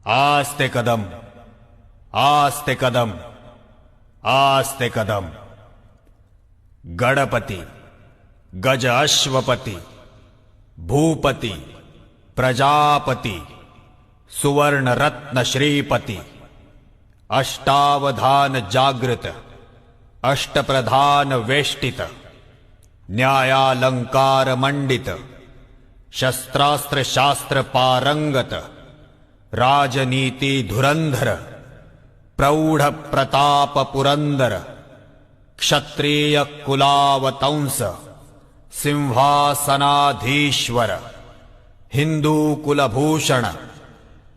आस्ते कदम, आस्ते कदम, आस्ते कदम। गणपति, गज अश्वपति, भूपति, प्रजापति, सुवर्ण रत्न श्रीपति, अष्टावधान जागृत, अष्टप्रधान वेष्टित, न्यायालंकार मंडित, शस्त्रास्त्र शास्त्र पारंगत, राजनीति धुरंधर, प्रौढ़ प्रताप पुरंदर, क्षत्रिय कुलावतंस, सिंहासनाधीश्वर, हिंदू कुलभूषण,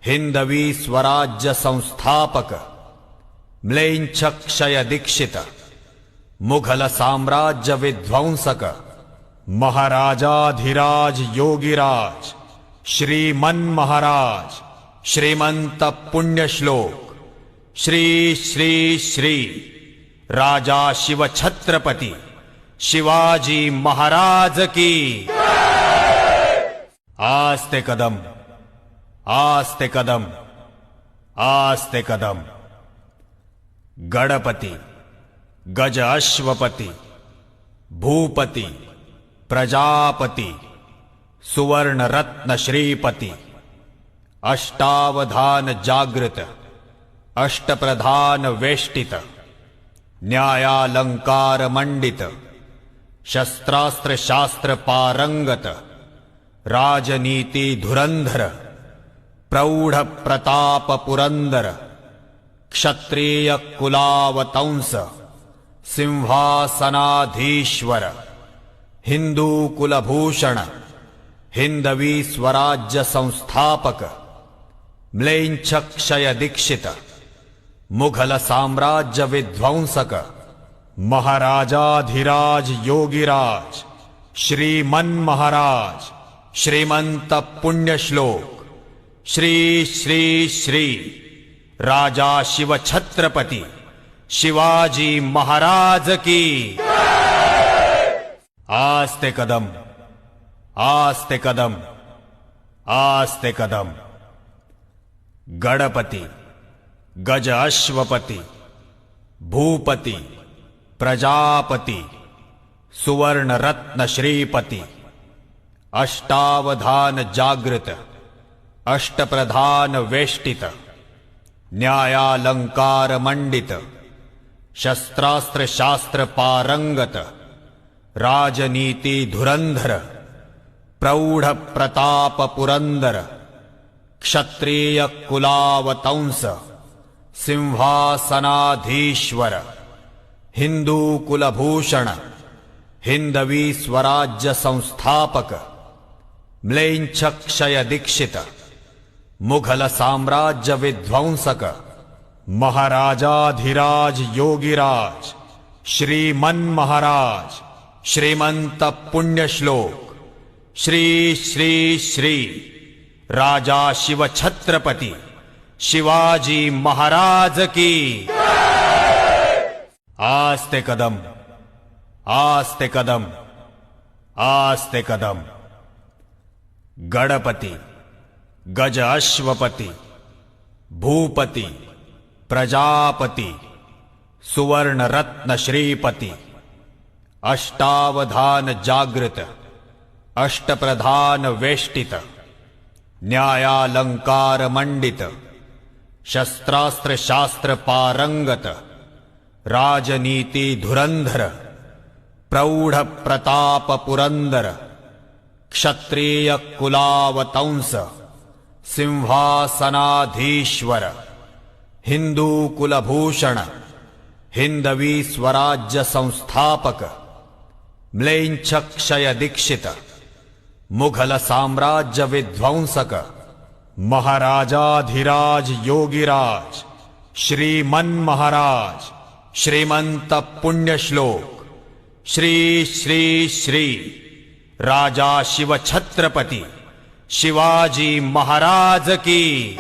हिंदवी स्वराज्य संस्थापक, म्लेच्छ क्षय दीक्षित, मुघल साम्राज्य विध्वंसक, महाराजाधिराज योगिराज, श्रीमन महाराज, श्रीमंत पुण्यश्लोक, श्री श्री श्री राजा शिव छत्रपति शिवाजी महाराज की। आस्ते कदम, आस्ते कदम, आस्ते कदम। गणपति, गज अश्वपति, भूपति, प्रजापति, सुवर्ण रत्न श्रीपति, अष्टावधान जागृत, अष्टप्रधान वेष्टित, न्यायालंकार मंडित, शस्त्रास्त्र शास्त्र पारंगत, राजनीति धुरंधर, प्रौढ़ प्रताप पुरंदर, क्षत्रिय कुलावतंस, सिंहासनाधीश्वर, हिंदू कुलभूषण, हिंदवी स्वराज्य संस्थापक, म्लेच्छ क्षय दीक्षित, मुघल साम्राज्य विध्वंसक, महाराजाधिराज योगिराज, श्रीमन महाराज, श्रीमंत पुण्यश्लोक, श्री श्री श्री राजा शिव छत्रपति शिवाजी महाराज की। आस्ते कदम, आस्ते कदम, आस्ते कदम। गणपति, गज अश्वपति, भूपति, प्रजापति, सुवर्ण रत्न श्रीपति, अष्टावधान जागृत, अष्टप्रधान वेष्टित, न्यायालंकार मंडित, शस्त्रास्त्र शास्त्र पारंगत, राजनीति धुरंधर, प्रौढ़ प्रताप पुरंदर, क्षत्रिय कुलावतंस, सिंहासनाधीश्वर, हिंदू कुलभूषण, हिंदवी स्वराज्य संस्थापक, म्लेच्छ क्षय दीक्षित, मुघल साम्राज्य विध्वंसक, महाराजाधिराज योगिराज, श्रीमन महाराज, श्रीमंत पुण्यश्लोक, श्री श्री श्री राजा शिव छत्रपति शिवाजी महाराज की। आस्ते कदम, आस्ते कदम, आस्ते कदम। गणपति, गज अश्वपति, भूपति, प्रजापति, सुवर्ण रत्न श्रीपति, अष्टावधान जागृत, अष्टप्रधान वेष्टित, न्यायालंकार मंडित, शस्त्रास्त्र शास्त्र पारंगत, राजनीति धुरंधर, प्रौढ़ प्रताप पुरंदर, क्षत्रिय कुलावतंस, सिंहासनाधीश्वर, हिंदू कुलभूषण, हिंदवी स्वराज्य संस्थापक, म्लेच्छ क्षय दीक्षित, मुघल साम्राज्य विध्वंसक, महाराजाधिराज योगिराज, श्रीमन महाराज, श्रीमंत पुण्यश्लोक, श्री श्री श्री राजा शिव छत्रपति शिवाजी महाराज की।